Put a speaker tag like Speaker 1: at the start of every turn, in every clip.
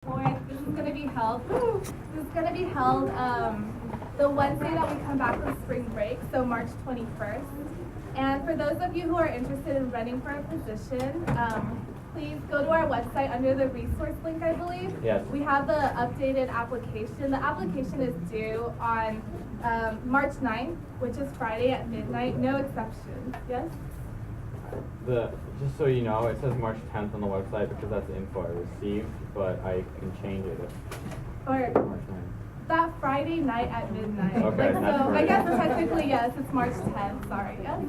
Speaker 1: This is going to be held. The Wednesday that we come back from spring break, so March 21st. And for those of you who are interested in running for a position, please go to our website under the resource link, I believe.
Speaker 2: Yes.
Speaker 1: We have the updated application. The application is due on March 9th, which is Friday at midnight. No exceptions. Yes?
Speaker 2: Just so you know, it says March 10th on the website because that's the info I received, but I can change it
Speaker 1: Or
Speaker 2: if March 9th.
Speaker 1: that Friday night at midnight.
Speaker 2: Okay,
Speaker 1: so
Speaker 2: that's
Speaker 1: I guess
Speaker 2: perfect.
Speaker 1: technically yes, it's March 10th. Sorry. Yes.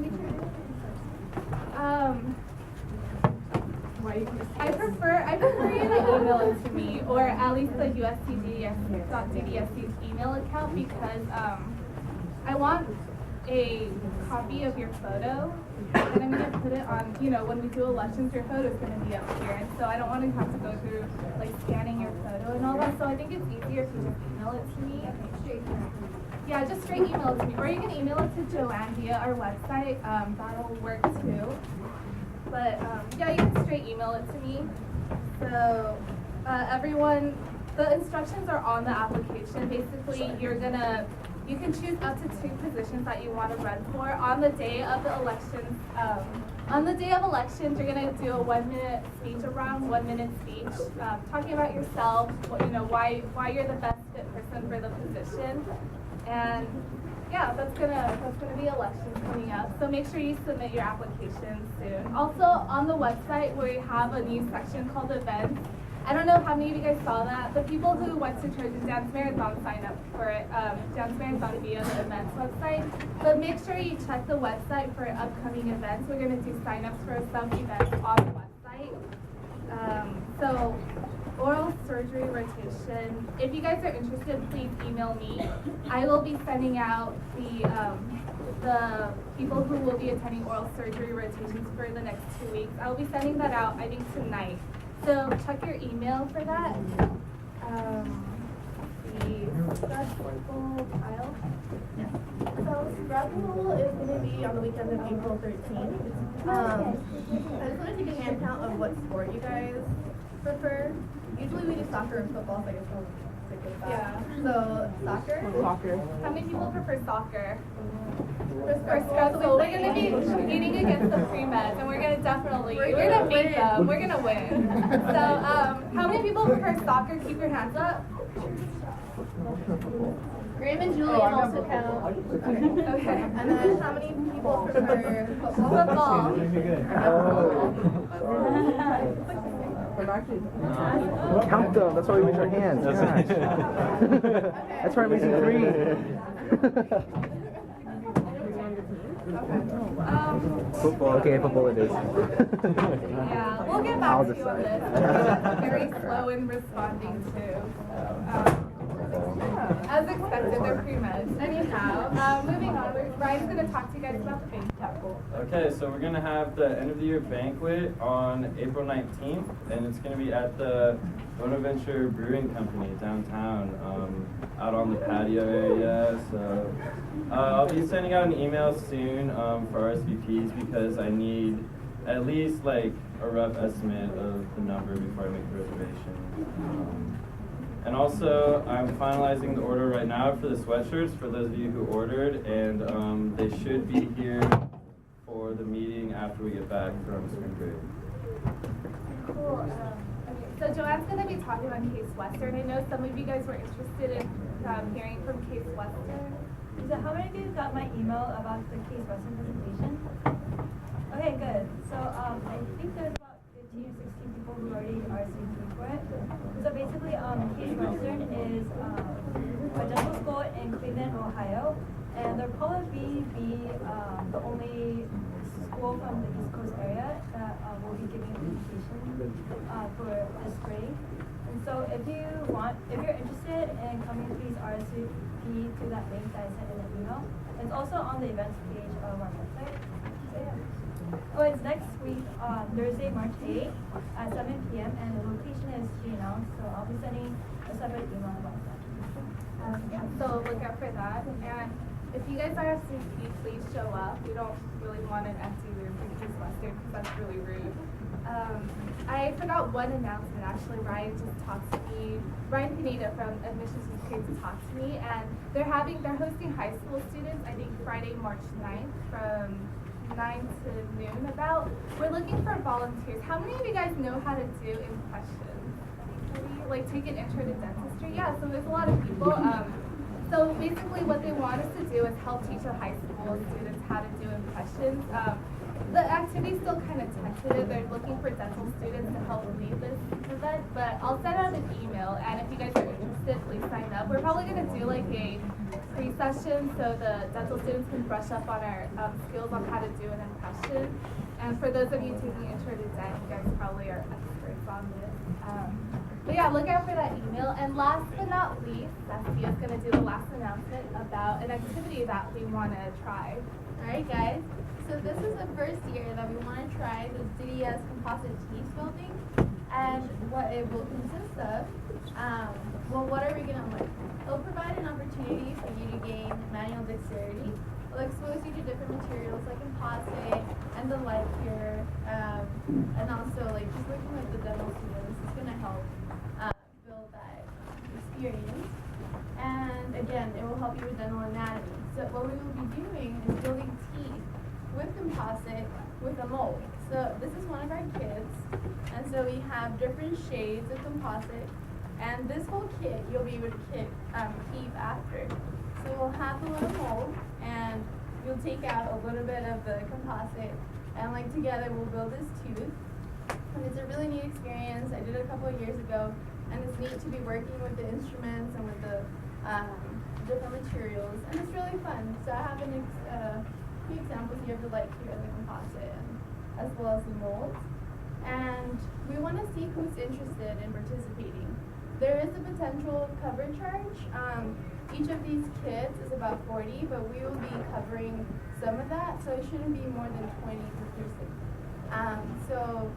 Speaker 1: I prefer you to email it to me, or at least the USC DDS's email account, because I want a copy of your photo, and I'm gonna put it on. When we do elections, your photo is gonna be up here, and so I don't want to have to go through like scanning your photo and all that. So I think it's easier if you just email it to me. Yeah, just straight email it to me, or you can email it to Joanne via our website. That'll work too. But yeah, you can straight email it to me. So everyone, the instructions are on the application. Basically, you can choose up to 2 positions that you want to run for. On the day of the elections, you're gonna do a 1-minute speech, around 1-minute speech, talking about yourself, why you're the best fit person for the position, and yeah, that's gonna be elections coming up. So make sure you submit your application soon. Also, on the website, we have a new section called events. I don't know how many of you guys saw that. The people who went to Trojan Dance Marathon signed up for it, Dance Marathon via the events website. But make sure you check the website for upcoming events. We're going to do sign-ups for some events on the website. So oral surgery rotation. If you guys are interested, please email me. I will be sending out the people who will be attending oral surgery rotations for the next 2 weeks. I will be sending that out, I think, tonight. So check your email for that. The scrub pool pile.
Speaker 3: So scrub pool is going to be on the weekend of April 13th. I just want to take a hand count of what sport you guys prefer. Usually we do soccer and football, so I guess we'll stick with that.
Speaker 1: Yeah.
Speaker 3: So soccer.
Speaker 1: How many people prefer soccer?
Speaker 3: For
Speaker 1: So we're going to be competing against the pre-meds, and we're going to beat them. We're going to win. So how many people prefer soccer? Keep your hands up.
Speaker 3: Graham and Julian also count.
Speaker 1: Okay.
Speaker 3: And then how many people prefer
Speaker 1: Football.
Speaker 4: Count them. That's why we raise our hands. Gosh. That's why I'm raising 3. Football. Okay, football it is.
Speaker 1: Yeah, we'll get back to you on this. I'm very slow in responding to. As expected, they're pre-meds. Anyhow, moving on, Ryan's going to talk to you guys about the banquet.
Speaker 5: Okay, so we're going to have the end of the year banquet on April 19th, and it's going to be at the Bonaventure Brewing Company downtown, out on the patio area. So I'll be sending out an email soon for RSVPs because I need at least like a rough estimate of the number before I make the reservation. And also, I'm finalizing the order right now for the sweatshirts for those of you who ordered, and they should be here for the meeting after we get back from spring break.
Speaker 1: Cool. Okay, so Joanne's going to be talking about Case Western. I know some of you guys were interested in hearing from Case Western.
Speaker 6: So how many of you got my email about the Case Western presentation? Okay, good. So I think there's about 15 or 16 people who already RSVP'd for it. So basically, Case Western is a dental school in Cleveland, Ohio, and they'll probably be the only school from the East Coast area that will be giving a presentation for this spring. And so if you're interested in coming, please RSVP to that link that I sent in the email. It's also on the events page of our website. So yeah. Oh, it's next week, Thursday, March 8th at 7 p.m. and the location is to be announced, so I'll be sending a separate email about that.
Speaker 1: Yeah, so look out for that. And if you guys are RSVP, please show up. We don't really want an empty room for Case Western because that's really rude. I forgot one announcement actually. Ryan just talked to me. Ryan Pineda from Admissions and Creates talked to me, and they're hosting high school students, I think Friday, March 9th from 9 to noon about. We're looking for volunteers. How many of you guys know how to do impressions? Like take an intro to dentistry? Yeah, so there's a lot of people. So basically what they want us to do is help teach the high school students how to do impressions. The activity's still kind of tentative. They're looking for dental students to help lead this event, but I'll send out an email, and if you guys are interested, please sign up. We're probably going to do like a pre-session so the dental students can brush up on our skills on how to do an impression. And for those of you taking intro to dent, you guys probably are experts on this. But yeah, look out for that email. And last but not least, Cecilia is going to do the last announcement about an activity that we want to try.
Speaker 3: Alright guys, so this is the first year that we want to try the DDS composite teeth building, and what it will consist of, well, what are we going to learn? It'll provide an opportunity for you to gain manual dexterity. It'll expose you to different materials like composite and the light cure, and also like just working with the dental students is going to help build that experience. And again, it will help you with dental anatomy. So what we will be doing is building teeth with composite with a mold. So this is one of our kits, and so we have different shades of composite, and this whole kit you'll be able to keep after. So we'll have the little mold, and you'll take out a little bit of the composite, and like together we'll build this tooth. And it's a really neat experience. I did it a couple of years ago, and it's neat to be working with the instruments and with the different materials, and it's really fun. So I have a few examples here of the light cure and the composite, as well as the molds. And we want to see who's interested in participating. There is a potential cover charge. Each of these kits is about $40, but we will be covering some of that, so it shouldn't be more than $20 per person. So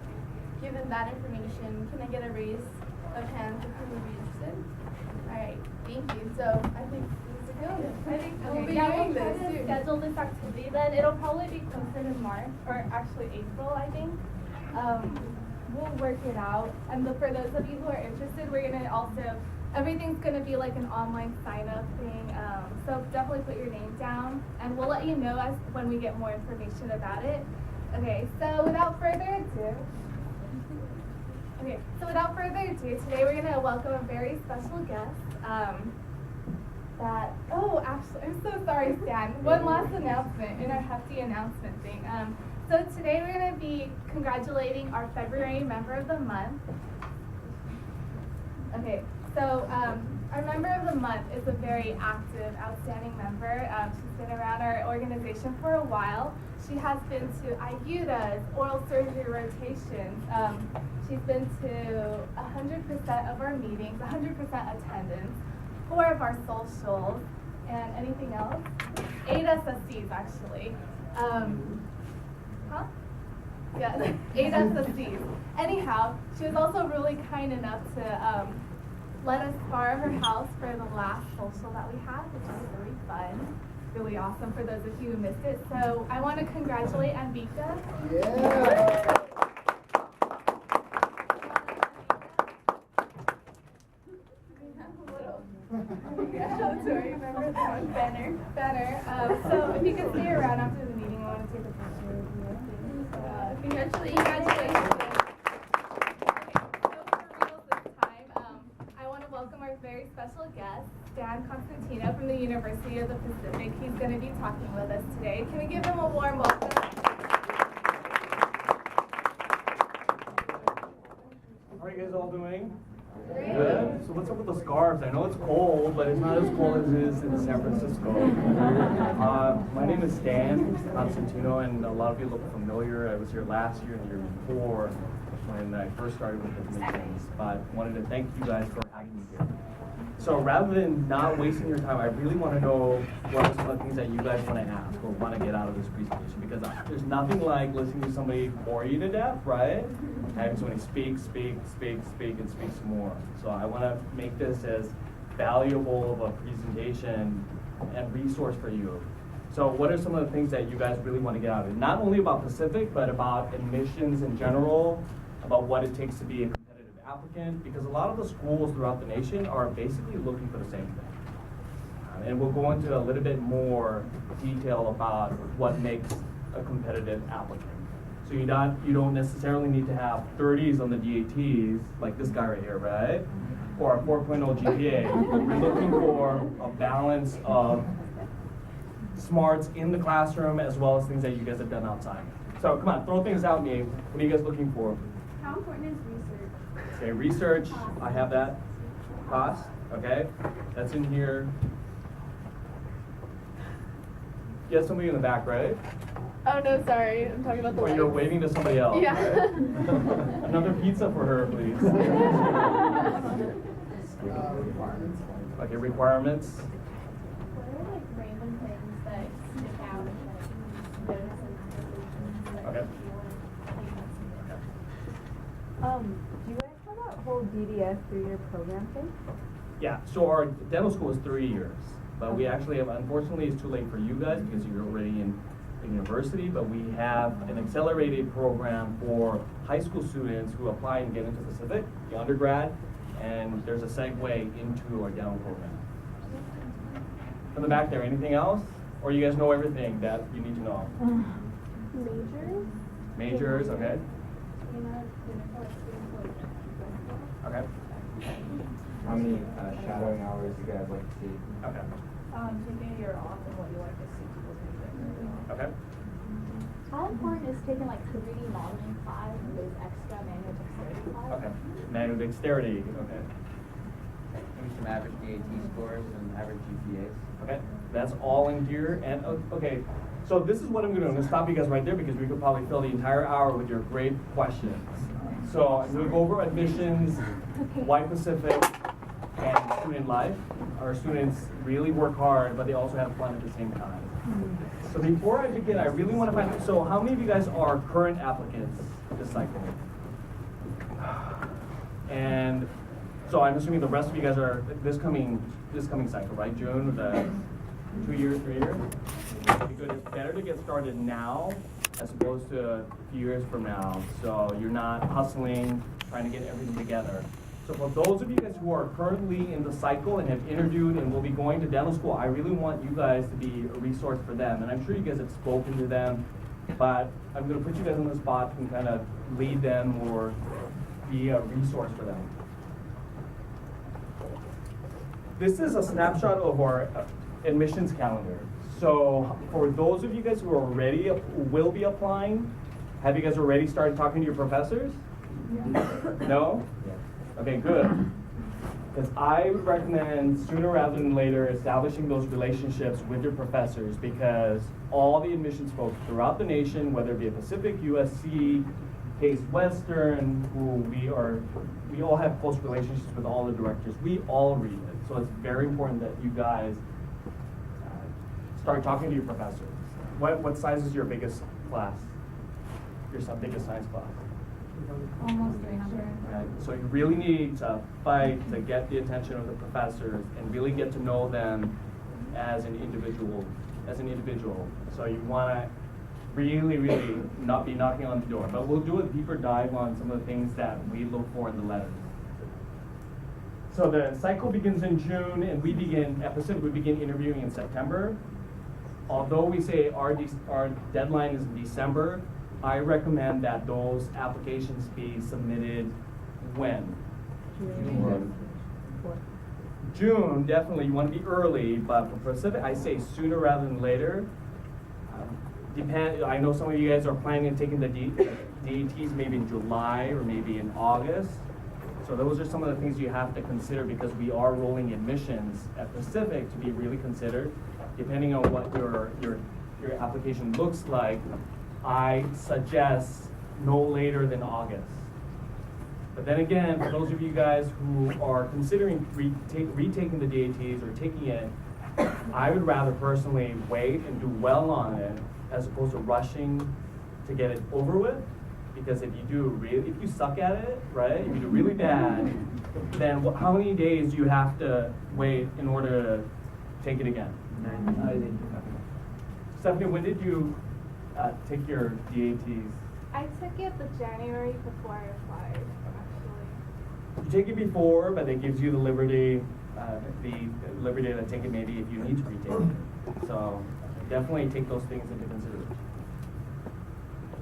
Speaker 3: given that information, can I get a raise of hands if you would be interested? Alright, thank you. So I think this is good.
Speaker 1: I think
Speaker 3: we'll be
Speaker 1: we'll
Speaker 3: doing
Speaker 1: try
Speaker 3: this
Speaker 1: to
Speaker 3: too.
Speaker 1: schedule this activity then. It'll probably be posted in March, or actually April, I think. We'll work it out. And for those of you who are interested, we're going to also, everything's going to be like an online sign-up thing. So definitely put your name down, and we'll let you know when we get more information about it. Okay, so without further ado, today we're going to welcome a very special guest. Actually, I'm so sorry, Stan. One last announcement in our hefty announcement thing. So today we're going to be congratulating our February Member of the Month. Okay, so our Member of the Month is a very active, outstanding member. She's been around our organization for a while. She has been to IUDAs, oral surgery rotations. She's been to 100% of our meetings, 100% attendance, 4 of our socials, and anything else? 8 SSCs actually. Yeah, 8 SSCs. Anyhow, she was also really kind enough to let us borrow her house for the last social that we had, which was really fun, really awesome for those of you who missed it. So I want to congratulate Anvika.
Speaker 4: Yeah.
Speaker 1: Banner. So if you could stay around after the meeting, I want to take a picture with you. Congratulations. Welcome our very special guest, Dan Constantino from the University of the Pacific. He's going to be talking with us today. Can we give him a warm welcome?
Speaker 7: How are you guys all doing? Good. So what's up with the scarves? I know it's cold, but it's not as cold as it is in San Francisco. My name is Dan Constantino, and a lot of you look familiar. I was here last year and the year before when I first started with the meetings, but wanted to thank you guys for having me here. So rather than not wasting your time, I really want to know what are some of the things that you guys want to ask or want to get out of this presentation, because there's nothing like listening to somebody bore you to death, right? Having somebody speak, and speak some more. So I want to make this as valuable of a presentation and resource for you. So what are some of the things that you guys really want to get out of it? Not only about Pacific, but about admissions in general, about what it takes to be a competitive applicant, because a lot of the schools throughout the nation are basically looking for the same thing. And we'll go into a little bit more detail about what makes a competitive applicant. So you don't necessarily need to have 30s on the DATs, like this guy right here, right? Or a 4.0 GPA. We're looking for a balance of smarts in the classroom as well as things that you guys have done outside. So come on, throw things out at me. What are you guys looking for?
Speaker 1: How important is research?
Speaker 7: Okay, research, I have that. Cost, okay, that's in here. You have somebody in the back, right?
Speaker 3: Oh no, sorry. I'm talking about the
Speaker 7: Or you're
Speaker 3: lights.
Speaker 7: waving to somebody else.
Speaker 3: Yeah.
Speaker 7: Right? Another pizza for her, please. Okay, requirements.
Speaker 1: What are like random things that stick out and that notice in
Speaker 7: Okay.
Speaker 8: Do you guys have that whole DDS 3-year program thing?
Speaker 7: Yeah, so our dental school is 3 years, but we actually have, unfortunately, it's too late for you guys because you're already in university, but we have an accelerated program for high school students who apply and get into Pacific, the undergrad, and there's a segue into our dental program. From the back there, anything else? Or you guys know everything that you need to know?
Speaker 1: Majors?
Speaker 7: Majors, okay. Okay.
Speaker 2: How many shadowing hours do you guys like to see?
Speaker 7: Okay.
Speaker 1: Taking a year off and what you like to see people do.
Speaker 7: Okay.
Speaker 9: How important is taking like 3D modeling class and those extra manual dexterity class?
Speaker 7: Okay. Manual dexterity. Okay.
Speaker 10: Maybe some average DAT scores and average GPAs.
Speaker 7: Okay. That's all in here. And okay. So this is what I'm going to do. I'm going to stop you guys right there because we could probably fill the entire hour with your great questions. So I'm going to go over admissions, White Pacific, and student life. Our students really work hard, but they also have fun at the same time. So before I begin, I really want to find out, so how many of you guys are current applicants this cycle? And so I'm assuming the rest of you guys are this coming cycle, right? June, the 2 years, 3 years? Because it's better to get started now as opposed to a few years from now. So you're not hustling, trying to get everything together. So for those of you guys who are currently in the cycle and have interviewed and will be going to dental school, I really want you guys to be a resource for them. And I'm sure you guys have spoken to them, but I'm going to put you guys on the spot and kind of lead them or be a resource for them. This is a snapshot of our admissions calendar. So for those of you guys who are already will be applying, have you guys already started talking to your professors? No? Okay, good. Because I would recommend sooner rather than later establishing those relationships with your professors, because all the admissions folks throughout the nation, whether it be at Pacific, USC, Case Western, we all have close relationships with all the directors. We all read it. So it's very important that you guys start talking to your professors. What size is your biggest class? Your biggest science class?
Speaker 6: Almost 300.
Speaker 7: Right. So you really need to fight to get the attention of the professors and really get to know them as an individual. So you want to really, really not be knocking on the door. But we'll do a deeper dive on some of the things that we look for in the letters. So the cycle begins in June, and we begin interviewing in September. Although we say our deadline is in December, I recommend that those applications be submitted when? June, definitely, you want to be early, but for Pacific, I say sooner rather than later. I know some of you guys are planning on taking the DATs maybe in July or maybe in August. So those are some of the things you have to consider, because we are rolling admissions at Pacific to be really considered. Depending on what your application looks like, I suggest no later than August. But then again, for those of you guys who are considering retaking the DATs or taking it, I would rather personally wait and do well on it as opposed to rushing to get it over with. Because if you suck at it, right, if you do really bad, then how many days do you have to wait in order to take it again? 90 days. Stephanie, when did you take your DATs?
Speaker 1: I took it the January before I applied, actually.
Speaker 7: You take it before, but it gives you the liberty to take it maybe if you need to retake it. So definitely take those things into consideration.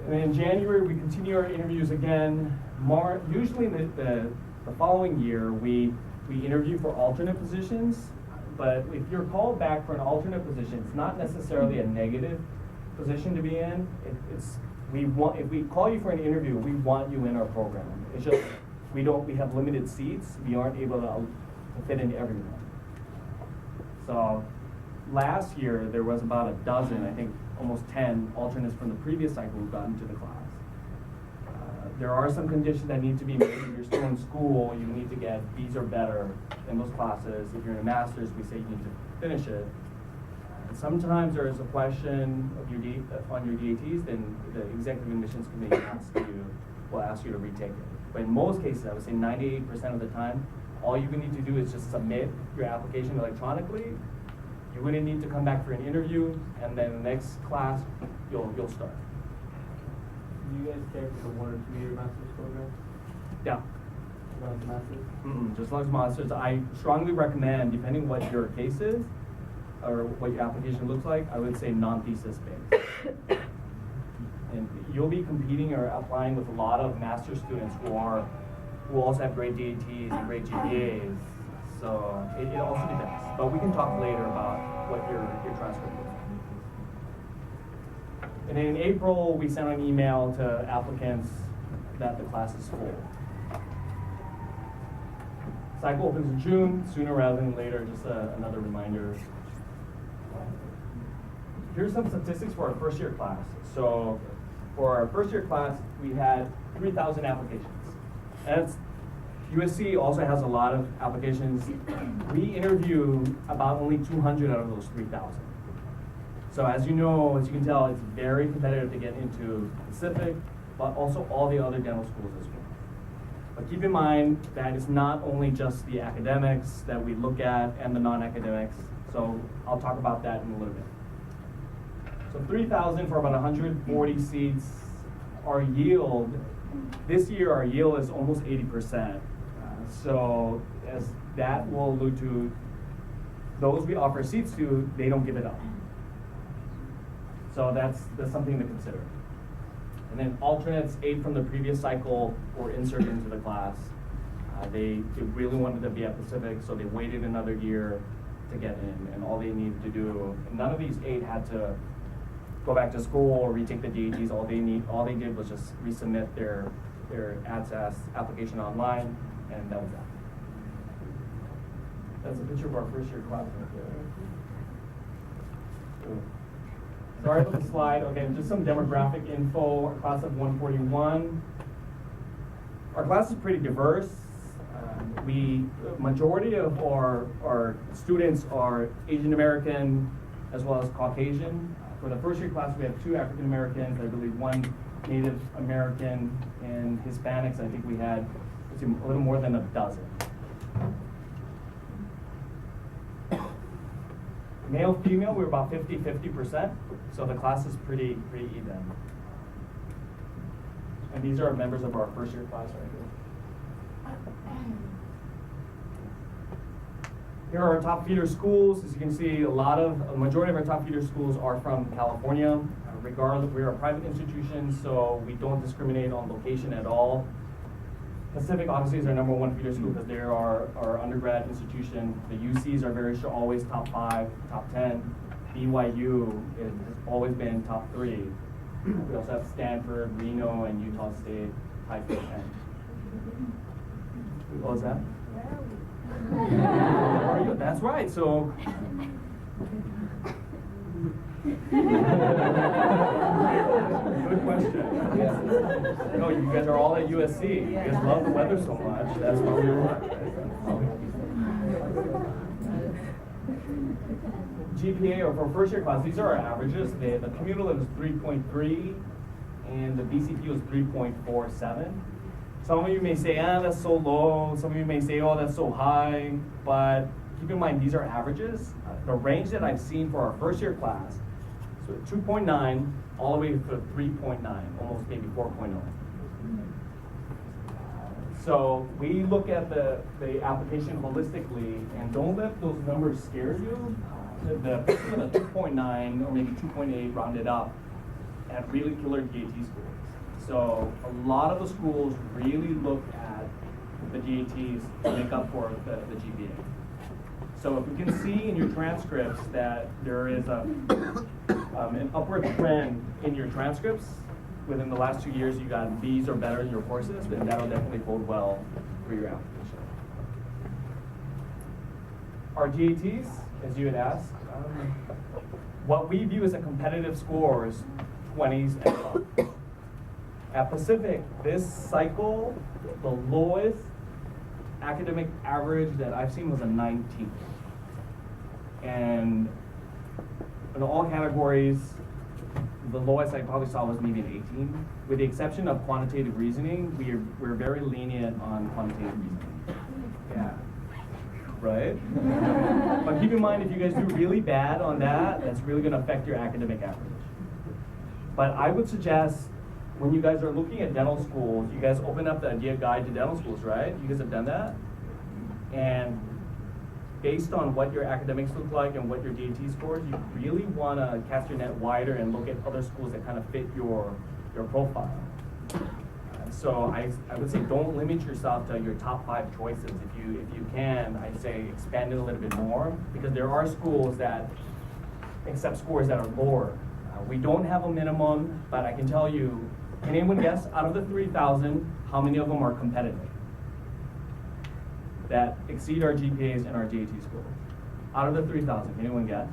Speaker 7: And then in January, we continue our interviews again. Usually the following year, we interview for alternate positions, but if you're called back for an alternate position, it's not necessarily a negative position to be in. If we call you for an interview, we want you in our program. It's just we have limited seats. We aren't able to fit into everyone. So last year there was about a dozen, I think almost 10 alternates from the previous cycle who got into the class. There are some conditions that need to be made. If you're still in school, you need to get B's or better in those classes. If you're in a master's, we say you need to finish it. Sometimes there is a question of on your DATs, then the executive admissions committee will ask you to retake it. But in most cases, I would say 98% of the time, all you need to do is just submit your application electronically. You wouldn't need to come back for an interview, and then the next class, you'll start.
Speaker 2: Do you guys care for the 1 or 2 year master's program?
Speaker 7: Yeah.
Speaker 2: Master's?
Speaker 7: Just as long as master's, I strongly recommend, depending what your case is, or what your application looks like, I would say non-thesis based. And you'll be competing or applying with a lot of master's students who also have great DATs and great GPAs. So it also depends. But we can talk later about what your transcript looks like. And then in April, we sent an email to applicants that the class is full. Cycle opens in June, sooner rather than later, just another reminder. Here's some statistics for our first year class. So for our first year class, we had 3,000 applications. And USC also has a lot of applications. We interview about only 200 out of those 3,000. So as you know, as you can tell, it's very competitive to get into Pacific, but also all the other dental schools as well. But keep in mind that it's not only just the academics that we look at and the non-academics. So I'll talk about that in a little bit. So 3,000 for about 140 seats. Our yield, this year our yield is almost 80%. So as that will allude to, those we offer seats to, they don't give it up. So that's something to consider. And then alternates, 8 from the previous cycle were inserted into the class. They really wanted to be at Pacific, so they waited another year to get in, and all they needed to do, none of these 8 had to go back to school or retake the DATs. All they did was just resubmit their ADSAS application online, and that was that. That's a picture of our first year class right there. Sorry about the slide. Okay, just some demographic info. Our class of 141. Our class is pretty diverse. Majority of our students are Asian American as well as Caucasian. For the first year class, we have 2 African Americans, I believe 1 Native American, and Hispanics. I think we had a little more than a dozen. Male, female, we're about 50-50%, so the class is pretty even. And these are members of our first year class right here. Here are our top feeder schools. As you can see, a majority of our top feeder schools are from California. Regardless, we are a private institution, so we don't discriminate on location at all. Pacific obviously is our #1 feeder school because they're our undergrad institution. The UCs are always top 5, top 10. BYU has always been top 3. We also have Stanford, Reno, and Utah State tied for 10. What was that? Where are we? That's right. So. Good question. Yes. No, you guys are all at USC. You guys love the weather so much. That's why we were. GPA for first year class, these are our averages. The cumulative is 3.3 and the BCP was 3.47. Some of you may say, that's so low. Some of you may say, oh, that's so high. But keep in mind, these are averages. The range that I've seen for our first year class So 2.9 all the way to 3.9, almost maybe 4.0. So we look at the application holistically, and don't let those numbers scare you. The 2.9 or maybe 2.8 rounded up at really killer GAT scores. So a lot of the schools really look at the GATs to make up for the GPA. So if you can see in your transcripts that there is an upward trend in your transcripts, within the last 2 years you got B's or better in your courses, then that'll definitely bode well for your application. Our GATs, as you had asked, what we view as a competitive score is 20s and above. At Pacific, this cycle, the lowest academic average that I've seen was a 19. And in all categories, the lowest I probably saw was maybe an 18. With the exception of quantitative reasoning, we're very lenient on quantitative reasoning. Yeah. Right? But keep in mind, if you guys do really bad on that, that's really going to affect your academic average. But I would suggest, when you guys are looking at dental schools, you guys open up the idea guide to dental schools, right? You guys have done that? And based on what your academics look like and what your GAT scores, you really want to cast your net wider and look at other schools that kind of fit your profile. So I would say don't limit yourself to your top 5 choices. If you can, I'd say expand it a little bit more, because there are schools that accept scores that are lower. We don't have a minimum, but I can tell you, can anyone guess out of the 3,000, how many of them are competitive that exceed our GPAs and our GAT scores? Out of the 3,000, can anyone guess?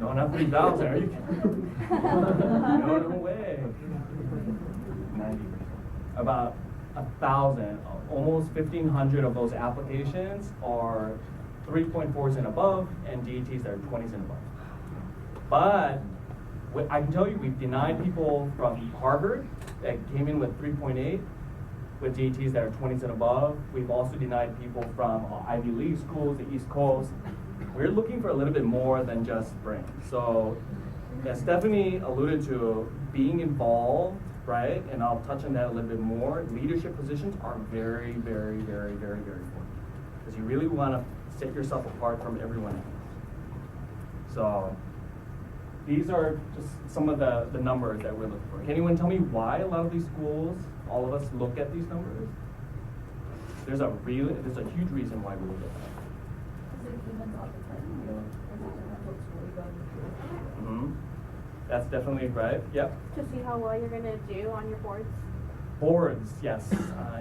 Speaker 7: No, not 3,000, are you kidding? No way. 90%. About 1,000, almost 1,500 of those applications are 3.4s and above, and GATs that are 20s and above. But I can tell you, we've denied people from Harvard that came in with 3.8 with GATs that are 20s and above. We've also denied people from Ivy League schools, the East Coast. We're looking for a little bit more than just brain. So as Stephanie alluded to, being involved, right? And I'll touch on that a little bit more. Leadership positions are very, very, very, very, very important, because you really want to set yourself apart from everyone else. So these are just some of the numbers that we're looking for. Can anyone tell me why a lot of these schools, all of us, look at these numbers? There's a huge reason why we look at them. Mm-hmm. That's definitely right. Yep.
Speaker 3: To see how well you're going to do on your boards?
Speaker 7: Boards, yes.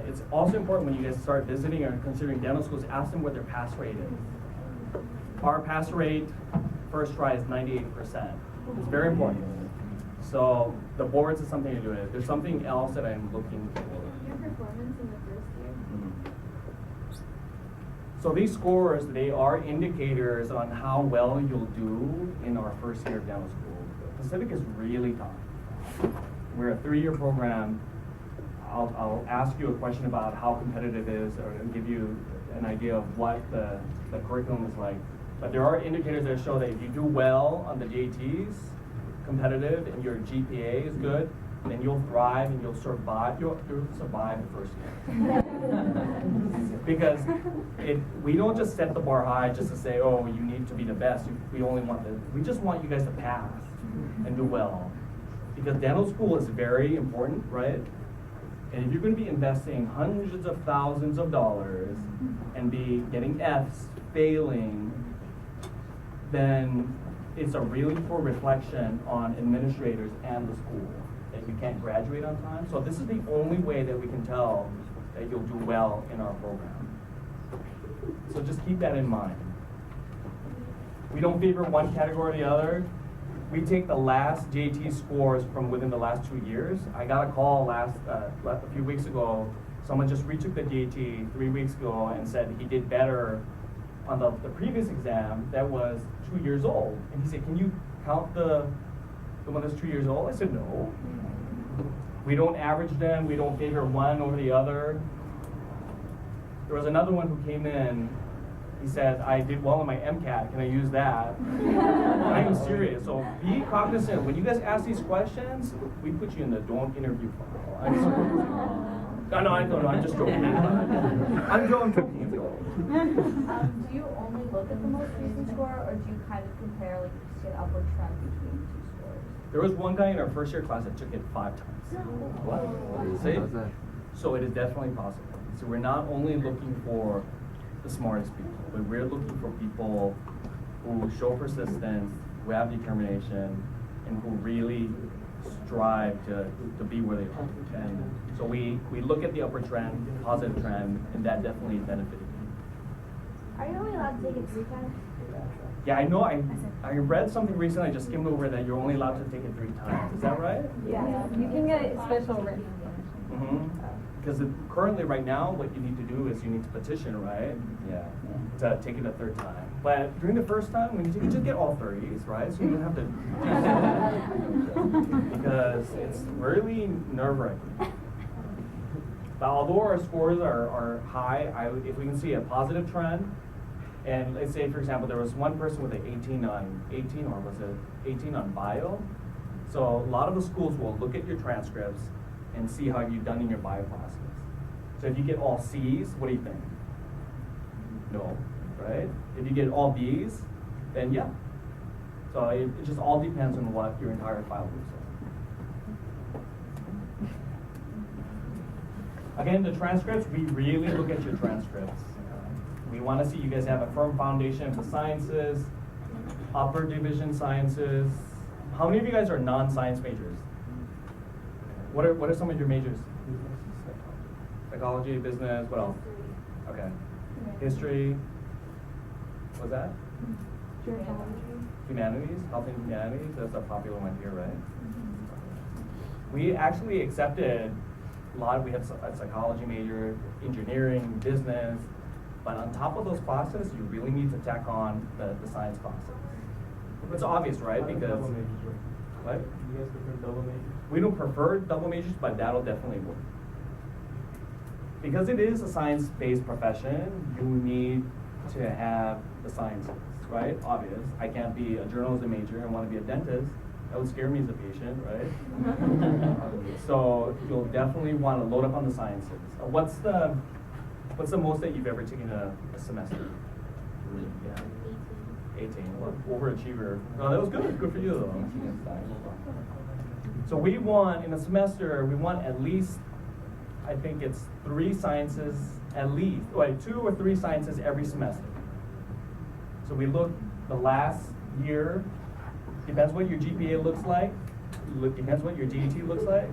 Speaker 7: It's also important when you guys start visiting or considering dental schools, ask them what their pass rate is. Our pass rate, first try, is 98%. It's very important. So the boards is something to do with it. There's something else that I'm looking for.
Speaker 9: Your performance in the first year?
Speaker 7: Mm-hmm. So these scores, they are indicators on how well you'll do in our first year of dental school. Pacific is really tough. We're a 3-year program. I'll ask you a question about how competitive it is, or give you an idea of what the curriculum is like. But there are indicators that show that if you do well on the GATs, competitive, and your GPA is good, then you'll thrive and you'll survive. You'll survive the first year. Because we don't just set the bar high just to say, oh, you need to be the best. We just want you guys to pass and do well. Because dental school is very important, right? And if you're going to be investing hundreds of thousands of dollars and be getting Fs, failing, then it's a really poor reflection on administrators and the school that you can't graduate on time. So this is the only way that we can tell that you'll do well in our program. So just keep that in mind. We don't favor one category or the other. We take the last JT scores from within the last 2 years. I got a call a few weeks ago. Someone just retook the JT 3 weeks ago and said he did better on the previous exam that was 2 years old. And he said, can you count the one that's 2 years old? I said, no. We don't average them. We don't favor one over the other. There was another one who came in He says, I did well on my MCAT, can I use that? I am serious, so be cognizant. When you guys ask these questions, we put you in the don't interview file. I'm serious. No, I'm just joking. I'm joking.
Speaker 9: Do you only look at the most recent score, or do you kind of compare, like, you see an upward trend between two scores?
Speaker 7: There was one guy in our first year class that took it 5 times. What? See? So it is definitely possible. So we're not only looking for the smartest people, but we're looking for people who show persistence, who have determination, and who really strive to be where they are. And so we look at the upward trend, positive trend, and that definitely benefited me.
Speaker 9: Are you only allowed to take it 3 times?
Speaker 7: Yeah, I know. I read something recently. I just skimmed over that you're only allowed to take it 3 times. Is that right?
Speaker 8: Yeah, you can get special written permission.
Speaker 7: Because currently, right now, what you need to do is you need to petition, right?
Speaker 10: Yeah.
Speaker 7: To take it a 3rd time. But during the first time, when you take it, just get all 30s, right? So you don't have to. Because it's really nerve-wracking. But although our scores are high, if we can see a positive trend, and let's say, for example, there was one person with an 18 or was it 18 on bio. So a lot of the schools will look at your transcripts and see how you've done in your bio classes. So if you get all C's, what do you think? No, right? If you get all B's, then yeah. So it just all depends on what your entire file looks like. Again, the transcripts, we really look at your transcripts. We want to see you guys have a firm foundation of the sciences, upper division sciences. How many of you guys are non-science majors? What are some of your majors? Psychology, business, what else? Okay. History. What's that? Humanities, health and humanities. That's a popular one here, right? We actually accepted a lot. We have a psychology major, engineering, business. But on top of those classes, you really need to tack on the science classes. It's obvious, right? Because what?
Speaker 2: You guys prefer double majors?
Speaker 7: We don't prefer double majors, but that'll definitely work. Because it is a science-based profession, you need to have the sciences, right? Obvious. I can't be a journalism major and want to be a dentist. That would scare me as a patient, right? So you'll definitely want to load up on the sciences. What's the most that you've ever taken a semester? Yeah. 18. Well, overachiever. No, that was good. Good for you, though. So we want, in a semester, we want at least, I think it's 3 sciences, at least, like 2 or 3 sciences every semester. So we look the last year, depends what your GPA looks like, depends what your DET looks like.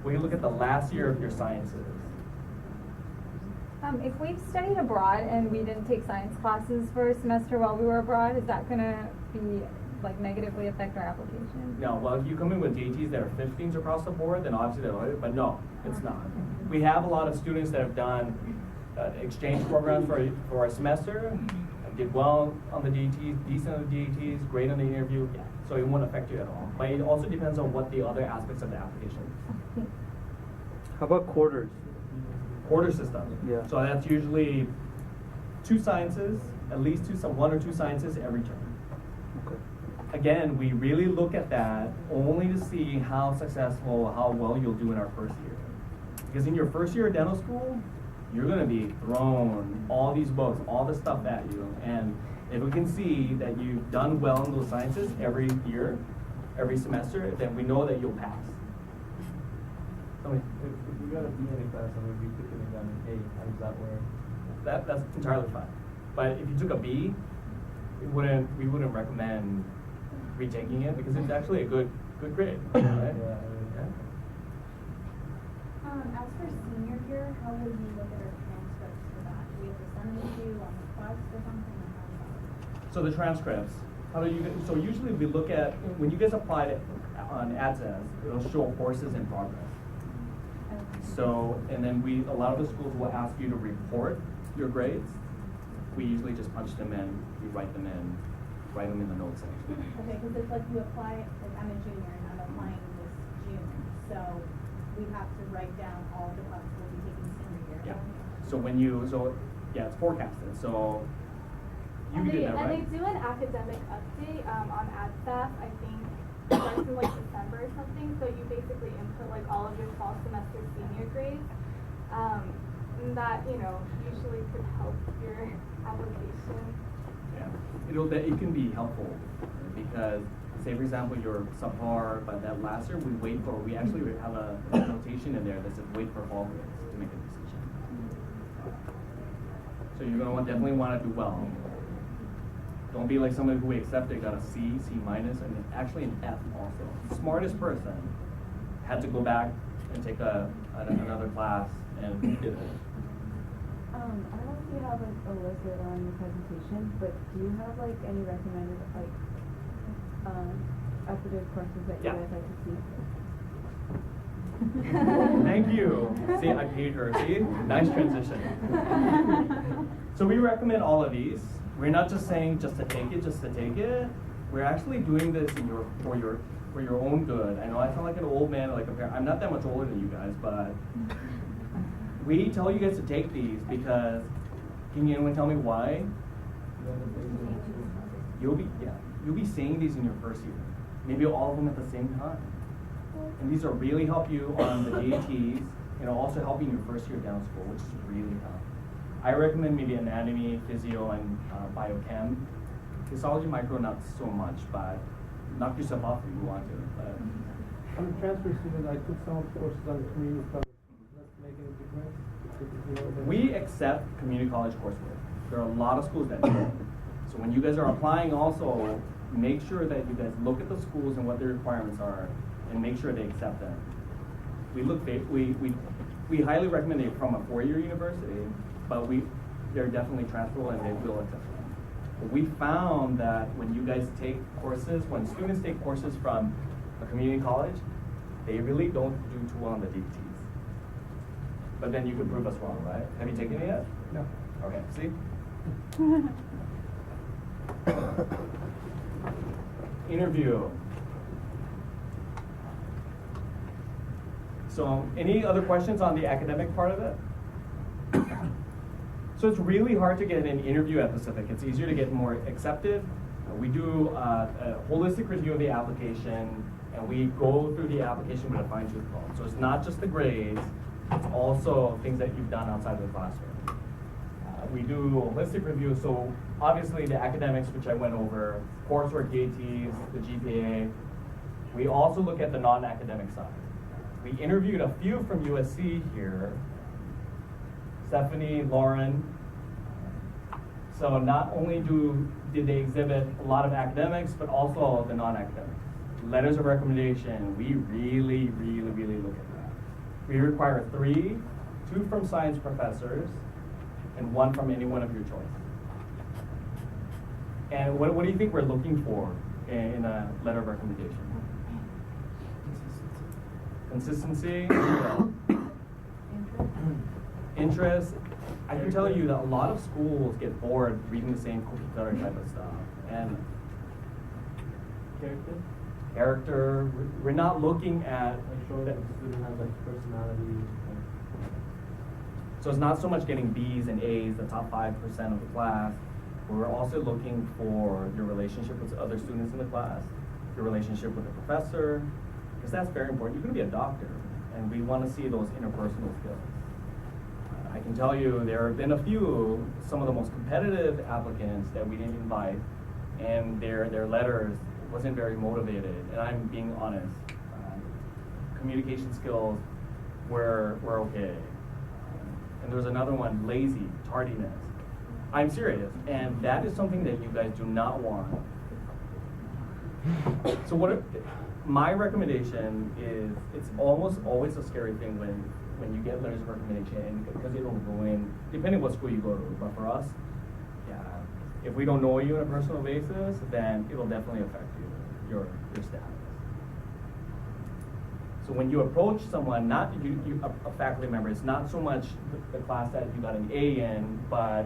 Speaker 7: We look at the last year of your sciences.
Speaker 8: If we've studied abroad and we didn't take science classes for a semester while we were abroad, is that gonna be like negatively affect our application?
Speaker 7: No, well, if you come in with DETs that are 15s across the board, then obviously they'll, but no, it's not. We have a lot of students that have done exchange programs for a semester, did well on the DETs, decent on the DETs, great on the interview, yeah. So it won't affect you at all. But it also depends on what the other aspects of the application is.
Speaker 4: How about quarters?
Speaker 7: Quarter system.
Speaker 4: Yeah.
Speaker 7: So that's usually 2 sciences, at least 1 or 2 sciences every term.
Speaker 4: Okay.
Speaker 7: Again, we really look at that only to see how successful, how well you'll do in our first year. Because in your first year of dental school, you're going to be thrown all these books, all this stuff at you. And if we can see that you've done well in those sciences every year, every semester, then we know that you'll pass.
Speaker 2: If we got a B in a class and we took an exam in A, how does that work?
Speaker 7: That's entirely fine. But if you took a B, we wouldn't recommend retaking it because it's actually a good grade, right?
Speaker 2: Yeah.
Speaker 9: As for senior year, how would you look at our transcripts for that? Do we have to send them to you on the quest or something? Or how does that work?
Speaker 7: So the transcripts, so usually we look at, when you guys apply it on AdSense, it'll show courses in progress. So, and then a lot of the schools will ask you to report your grades. We usually just punch them in, we write them in the notes section.
Speaker 9: Okay, because it's like you apply, like I'm a junior and I'm applying this June, so we have to write down all the classes we'll be taking senior year.
Speaker 7: Yeah. So it's forecasted. So You did that, right?
Speaker 1: And they do an academic update on AdStaff, I think, starts in like December or something. So you basically input like all of your fall semester senior grades. And that, you know, usually could help your application.
Speaker 7: Yeah, it can be helpful because, say for example, you're subpar, but that last year we actually have a notation in there that says wait for fall grades to make a decision. So you're gonna definitely want to do well. Don't be like somebody who we accepted got a C, C minus, and actually an F also. The smartest person had to go back and take another class and did it.
Speaker 11: I don't know if you have like a list on your presentation, but do you have like any recommended like updated courses that you guys like to see?
Speaker 7: Thank you. See, I paid her. See, nice transition. So we recommend all of these. We're not just saying just to take it. We're actually doing this for your own good. I know I sound like an old man, like a parent. I'm not that much older than you guys, but we tell you guys to take these because, can anyone tell me why? You'll be seeing these in your first year. Maybe all of them at the same time. And these will really help you on the DATs, and it'll also help you in your first year down school, which is really tough. I recommend maybe anatomy, physio, and biochem. Histology, micro, not so much, but knock yourself off if you want to. But
Speaker 4: I'm a transfer student. I took some courses on community college. Does that make any difference?
Speaker 7: we accept community college coursework. There are a lot of schools that don't. So when you guys are applying also, make sure that you guys look at the schools and what their requirements are and make sure they accept them. We highly recommend they from a four-year university, but they're definitely transferable and they will accept them. But we found that when you guys take courses, when students take courses from a community college, they really don't do too well on the DTs. But then you could prove us wrong, right? Have you taken it yet?
Speaker 4: No.
Speaker 7: Okay, see? Interview. So, any other questions on the academic part of it? So it's really hard to get an interview at Pacific. It's easier to get more accepted. We do a holistic review of the application, and we go through the application with a fine-tooth comb. So it's not just the grades, it's also things that you've done outside of the classroom. We do a holistic review, so obviously the academics, which I went over, coursework, DATs, the GPA. We also look at the non-academic side. We interviewed a few from USC here, Stephanie, Lauren. So not only did they exhibit a lot of academics, but also the non-academics. Letters of recommendation, we really look at that. We require 3, 2 from science professors, and 1 from any one of your choice. And what do you think we're looking for in a letter of recommendation? Consistency. Interest. I can tell you that a lot of schools get bored reading the same cookie cutter type of stuff. And character. We're not looking at
Speaker 4: that the student has like personality.
Speaker 7: So it's not so much getting B's and A's, the top 5% of the class. But we're also looking for your relationship with other students in the class, your relationship with the professor, because that's very important. You're going to be a doctor, and we want to see those interpersonal skills. I can tell you there have been a few, some of the most competitive applicants that we didn't invite, and their letters wasn't very motivated, and I'm being honest. Communication skills were okay. And there was another one, lazy, tardiness. I'm serious, and that is something that you guys do not want. So my recommendation is, it's almost always a scary thing when you get letters of recommendation, because it'll ruin, depending what school you go to, but for us, yeah, if we don't know you on a personal basis, then it'll definitely affect your status. So when you approach someone, not a faculty member, it's not so much the class that you got an A in, but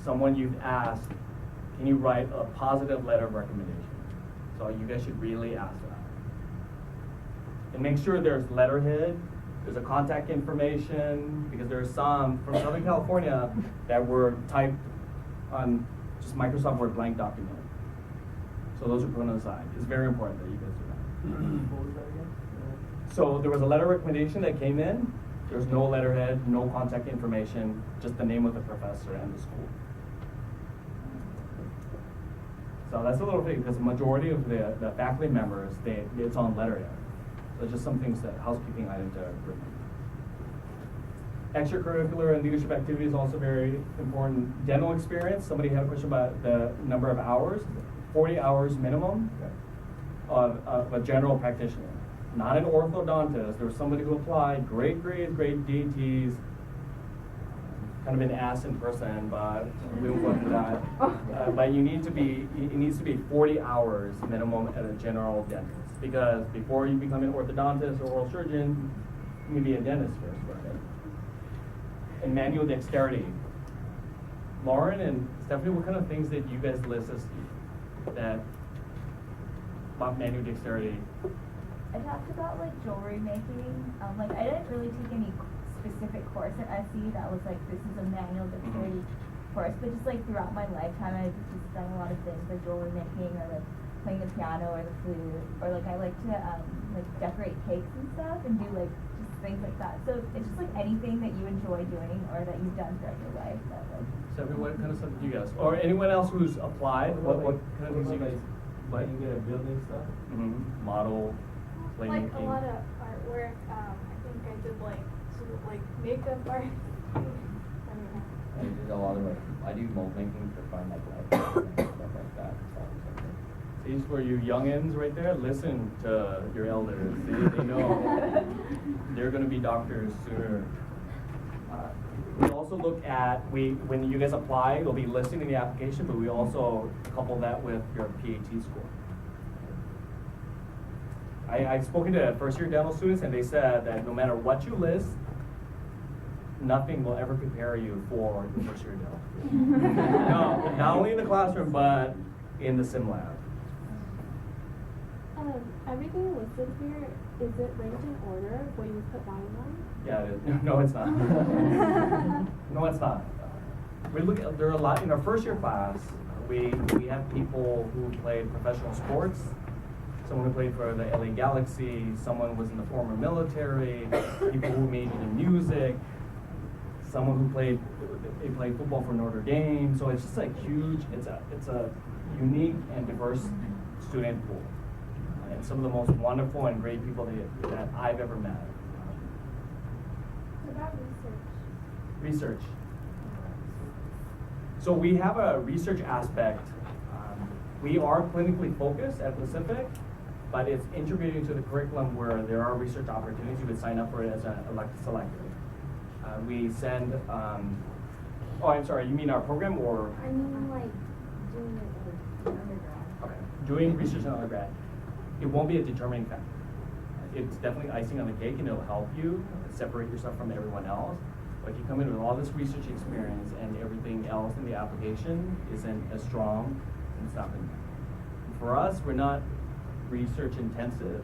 Speaker 7: someone you've asked, can you write a positive letter of recommendation? So you guys should really ask that. And make sure there's letterhead, there's a contact information, because there's some from Southern California that were typed on just Microsoft Word blank document. So those are put on the side. It's very important that you guys do that.
Speaker 4: What was that again?
Speaker 7: So there was a letter of recommendation that came in. There's no letterhead, no contact information, just the name of the professor and the school. So that's a little thing because the majority of the faculty members, it's on letterhead. So just some things that housekeeping item to remember. Extracurricular and leadership activity is also very important. Dental experience, somebody had a question about the number of hours. 40 hours minimum of a general practitioner. Not an orthodontist. There was somebody who applied, great grades, great DTs, kind of an ass in person, but we won't go into that. But you need to be, it needs to be 40 hours minimum at a general dentist. Because before you become an orthodontist or oral surgeon, you need to be a dentist first, right? And manual dexterity. Lauren and Stephanie, what kind of things did you guys list as that about manual dexterity?
Speaker 12: I talked about like jewelry making. Like I didn't really take any specific course at SE that was like this is a manual dexterity course, but just like throughout my lifetime I've just done a lot of things like jewelry making or like playing the piano or the flute, or like I like to like decorate cakes and stuff and do like just things like that. So it's just like anything that you enjoy doing or that you've done throughout your life that like.
Speaker 7: So what kind of stuff did you guys, or anyone else who's applied? What kind of things you guys? Like
Speaker 10: you get a building stuff.
Speaker 7: Model,
Speaker 1: Like
Speaker 7: playmaking.
Speaker 1: a lot of artwork. I think I did like makeup art.
Speaker 10: I did a lot of like, I do mold making for fun, like stuff like that.
Speaker 7: These were you youngins right there. Listen to your elders. They know they're going to be doctors sooner. We also look at, when you guys apply, it'll be listed in the application, but we also couple that with your PAT score. I've spoken to first year dental students and they said that no matter what you list, nothing will ever prepare you for the first year dental. No, not only in the classroom, but in the sim lab.
Speaker 9: Everything listed here, is it ranked in order what you put volume on?
Speaker 7: Yeah, it is. No, it's not. No, it's not. We look at, there are a lot, in our first year class, we have people who played professional sports, someone who played for the LA Galaxy, someone was in the former military, people who majored in music, someone who played football for Notre Dame. So it's just like huge, it's a unique and diverse student pool. And some of the most wonderful and great people that I've ever met.
Speaker 1: What about research?
Speaker 7: Research. So we have a research aspect. We are clinically focused at Pacific, but it's integrated into the curriculum where there are research opportunities. You would sign up for it as an elective selective. We send, oh, I'm sorry, you mean our program or?
Speaker 9: I mean like doing it in undergrad.
Speaker 7: Okay, doing research in undergrad. It won't be a determining factor. It's definitely icing on the cake and it'll help you separate yourself from everyone else. But if you come in with all this research experience and everything else in the application isn't as strong, it's not going to. For us, we're not research intensive,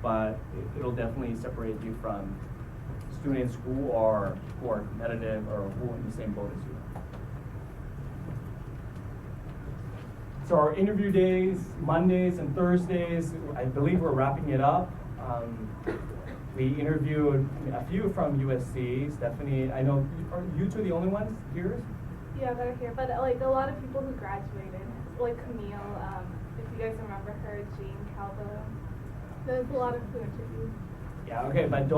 Speaker 7: but it'll definitely separate you from students who are competitive or who are in the same boat as you. So our interview days, Mondays and Thursdays, I believe we're wrapping it up. We interviewed a few from USC. Stephanie, I know, are you two the only ones here?
Speaker 1: Yeah, they're here, but like a lot of people who graduated, like Camille, if you guys remember her, Jean Calvo. There's a lot of who interviewed.
Speaker 7: Yeah, okay, but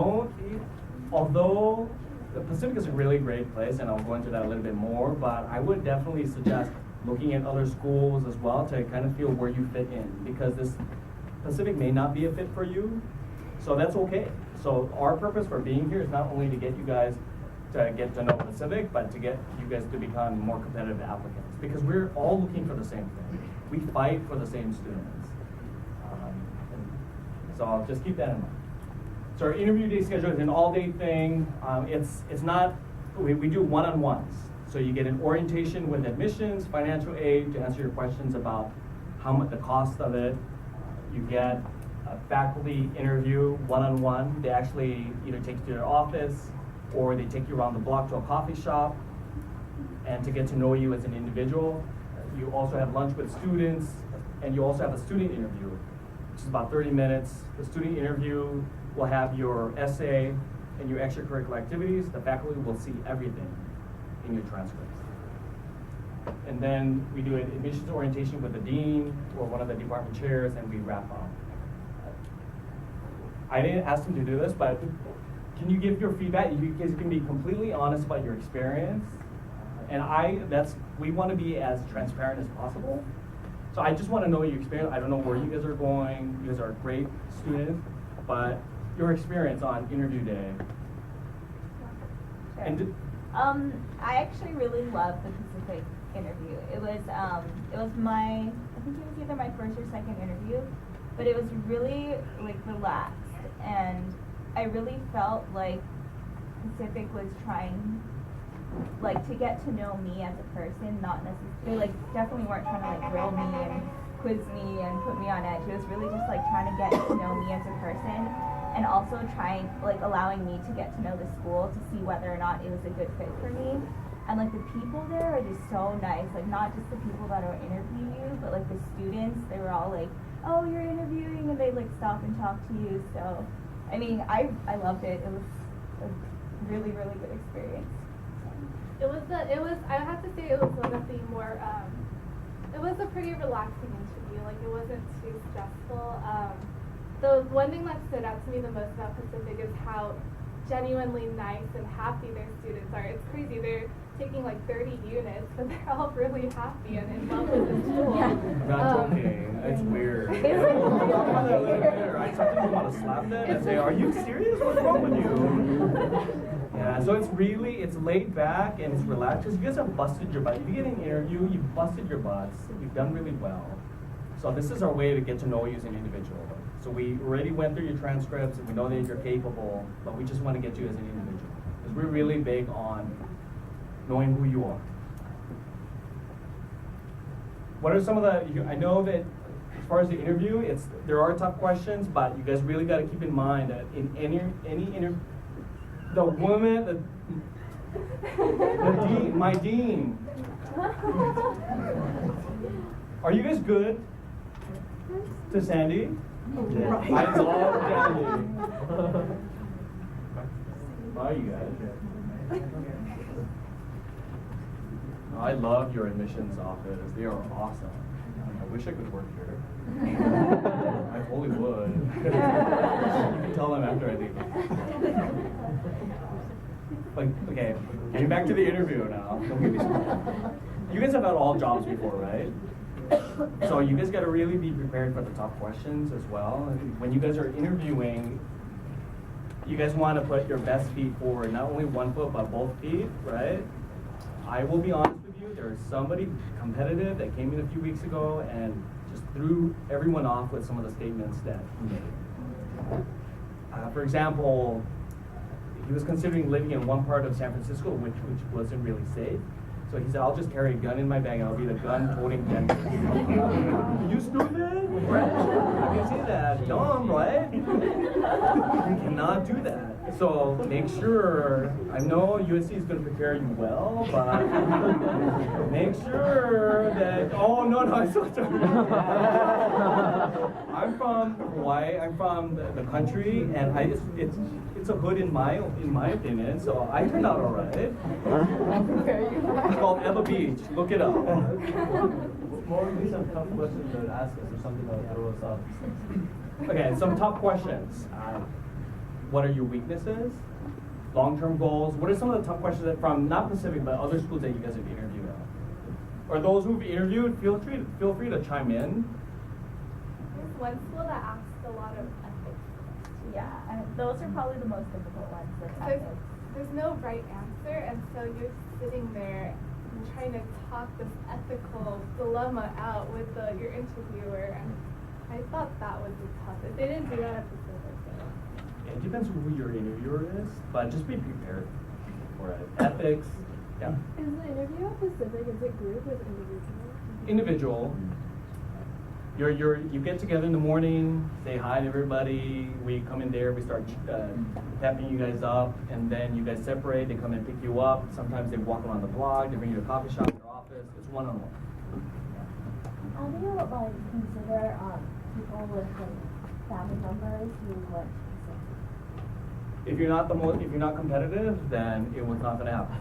Speaker 7: although the Pacific is a really great place, and I'll go into that a little bit more, but I would definitely suggest looking at other schools as well to kind of feel where you fit in, because this Pacific may not be a fit for you, so that's okay. So our purpose for being here is not only to get you guys to get to know Pacific, but to get you guys to become more competitive applicants, because we're all looking for the same thing. We fight for the same students. So I'll just keep that in mind. So our interview day schedule is an all-day thing. It's not, we do one-on-ones. So you get an orientation with admissions, financial aid to answer your questions about how much the cost of it. You get a faculty interview one-on-one. They actually either take you to their office or they take you around the block to a coffee shop and to get to know you as an individual. you also have lunch with students, and you also have a student interview, which is about 30 minutes. The student interview will have your essay and your extracurricular activities. The faculty will see everything in your transcripts. And then we do an admissions orientation with the dean or one of the department chairs, and we wrap up. I didn't ask them to do this, but can you give your feedback? You guys can be completely honest about your experience. And we want to be as transparent as possible. So I just want to know your experience. I don't know where you guys are going. You guys are great students, but your experience on interview day.
Speaker 12: Sure.
Speaker 7: And
Speaker 12: I actually really loved the Pacific interview. It was I think it was either my first or second interview, but it was really like relaxed, and I really felt like Pacific was trying like to get to know me as a person, not necessarily like definitely weren't trying to like grill me and quiz me and put me on edge. It was really just like trying to get to know me as a person, and also trying like allowing me to get to know the school to see whether or not it was a good fit for me. And like the people there are just so nice, like not just the people that are interviewing you, but like the students, they were all like, oh, you're interviewing, and they like stop and talk to you. So I mean, I loved it. It was a really, really good experience.
Speaker 1: I have to say it was one of the more, it was a pretty relaxing interview. Like it wasn't too stressful. The one thing that stood out to me the most about Pacific is how genuinely nice and happy their students are. It's crazy. They're taking like 30 units, but they're all really happy and in love with the school.
Speaker 7: I'm not joking. It's weird.
Speaker 1: It's like
Speaker 7: I sometimes want to slap them and say, are you serious? What's wrong with you? Yeah, so it's laid back and it's relaxed. Because you guys have busted your butt. If you get an interview, you've busted your butts. You've done really well. So this is our way to get to know you as an individual. So we already went through your transcripts and we know that you're capable, but we just want to get you as an individual. Because we're really big on knowing who you are. What are some of the, I know that as far as the interview, there are tough questions, but you guys really got to keep in mind that in any interview, the woman, my dean. Are you guys good to Sandy? Yeah. I love Sandy. Are you guys? I love your admissions office. They are awesome. I wish I could work here. I totally would. You can tell them after I leave. Like, okay, getting back to the interview now. You guys have had all jobs before, right? So you guys got to really be prepared for the tough questions as well. When you guys are interviewing, you guys want to put your best feet forward, not only one foot, but both feet, right? I will be honest with you, there's somebody competitive that came in a few weeks ago and just threw everyone off with some of the statements that he made. For example, he was considering living in one part of San Francisco, which wasn't really safe. So he said, I'll just carry a gun in my bag and I'll be the gun-toting general. You stupid? Right? You can see that. Dumb, right? You cannot do that. So make sure, I know USC is going to prepare you well, but make sure that, oh, no, I'm so sorry. I'm from Hawaii, I'm from the country, and it's a hood in my opinion, so I turned out all right. It's called Eva Beach. Look it up.
Speaker 5: More would be some tough questions to ask us or something that would throw us off.
Speaker 7: Okay, some tough questions. What are your weaknesses? Long-term goals? What are some of the tough questions that from not Pacific but other schools that you guys have interviewed at? Or those who've interviewed, feel free to chime in.
Speaker 1: There's one school that asks a lot of ethics.
Speaker 12: Yeah, and those are probably the most difficult ones.
Speaker 1: There's no right answer, and so you're sitting there and trying to talk this ethical dilemma out with your interviewer, and I thought that would be tough. If they didn't do that at Pacific.
Speaker 7: It depends who your interviewer is, but just be prepared for it. Ethics, yeah.
Speaker 11: Is the interview at Pacific, is it group or individual?
Speaker 7: Individual. You get together in the morning, say hi to everybody. We come in there, we start pepping you guys up, and then you guys separate. They come and pick you up. Sometimes they walk around the block. They bring you to a coffee shop. They're off office, it's one-on-one.
Speaker 12: How do you like consider people with like family members who want to
Speaker 7: If you're not competitive, then it was not gonna happen.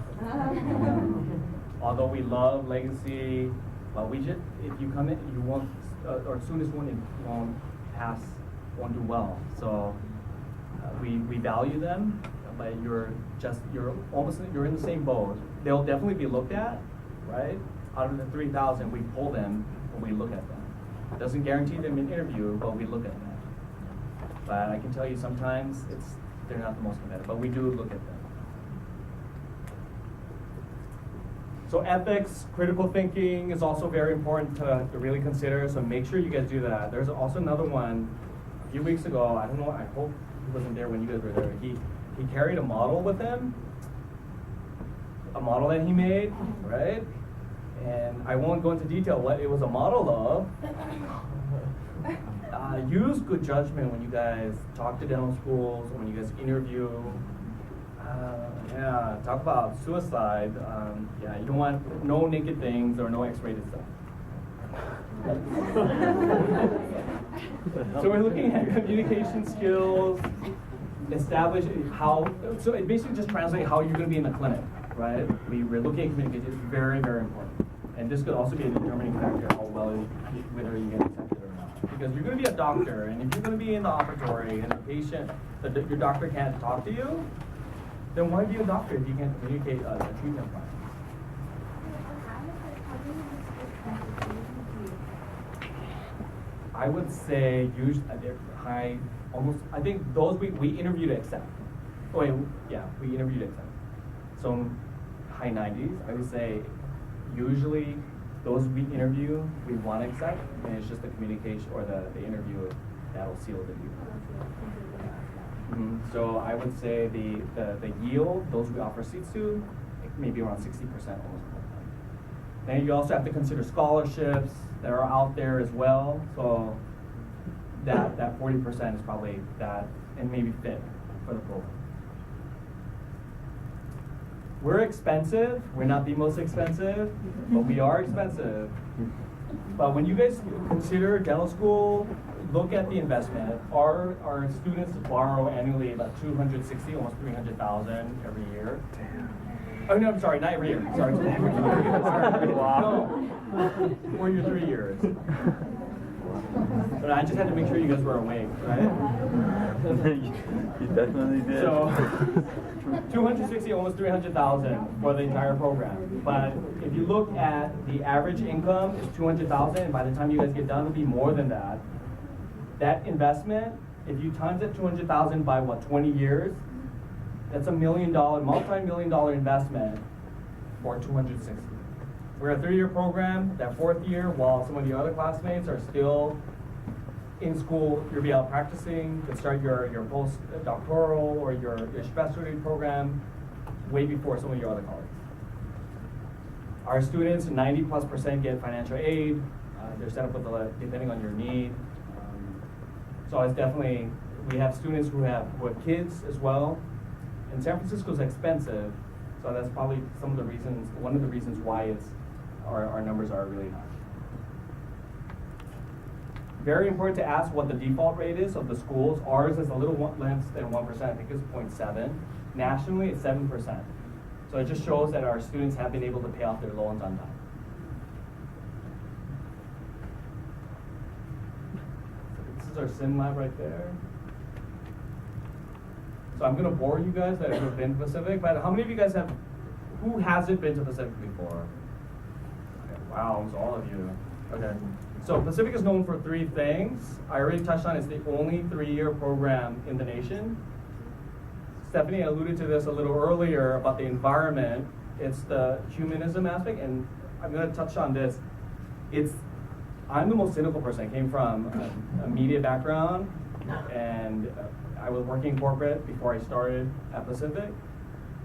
Speaker 7: Although we love legacy, but if you come in, you won't, or students won't pass, won't do well. So we value them, but you're in the same boat. They'll definitely be looked at, right? Out of the 3,000, we pull them and we look at them. It doesn't guarantee them an interview, but we look at them. But I can tell you sometimes they're not the most competitive, but we do look at them. So ethics, critical thinking is also very important to really consider, so make sure you guys do that. There's also another one, a few weeks ago, I don't know, I hope he wasn't there when you guys were there. He carried a model with him, a model that he made, right? And I won't go into detail what it was a model of. Use good judgment when you guys talk to dental schools, when you guys interview. Yeah, talk about suicide. Yeah, you don't want no naked things or no X-rated stuff. So we're looking at communication skills, establish how, so it basically just translates how you're going to be in the clinic, right? We're looking at communication, it's very, very important. And this could also be a determining factor how well, whether you get accepted or not. Because you're going to be a doctor, and if you're going to be in the operatory and the patient, your doctor can't talk to you, then why be a doctor if you can't communicate a treatment plan? I would say usually they're high, almost. I think those we interview to accept. Oh wait, yeah, we interview to accept. So high 90s, I would say. Usually, those we interview, we want to accept, and it's just the communication or the interview that'll seal the deal. So I would say the yield, those we offer seats to, maybe around 60% almost all the time. Then you also have to consider scholarships that are out there as well. So that 40% is probably that, and maybe fit for the program. We're expensive. We're not the most expensive, but we are expensive. But when you guys consider dental school, look at the investment. Our students borrow annually about 260, almost 300,000 every year. Oh no, I'm sorry, not every year. Sorry, no, for your 3 years. But I just had to make sure you guys were awake, right?
Speaker 13: You definitely did.
Speaker 7: So 260, almost 300,000 for the entire program. But if you look at the average income is 200,000, and by the time you guys get done, it'll be more than that. That investment, if you times it 200,000 by what, 20 years, that's $1 million, multi-million-dollar investment for 260. We're a 3-year program. That 4th year, while some of the other classmates are still in school, you'll be out practicing to start your post-doctoral or your specialty program way before some of your other colleagues. Our students, 90+% get financial aid. They're set up with depending on your need. So it's definitely, we have students who have kids as well. And San Francisco is expensive, so that's probably one of the reasons why our numbers are really high. Very important to ask what the default rate is of the schools. Ours is a little less than 1%, I think it's 0.7. Nationally, it's 7%. So it just shows that our students have been able to pay off their loans on time. This is our sim lab right there. So I'm gonna bore you guys that have been to Pacific, but how many of you guys who hasn't been to Pacific before? Okay, wow, almost all of you. Okay. So Pacific is known for 3 things. I already touched on it's the only 3-year program in the nation. Stephanie alluded to this a little earlier about the environment. It's the humanism aspect, and I'm gonna touch on this. I'm the most cynical person. I came from a media background, and I was working in corporate before I started at Pacific.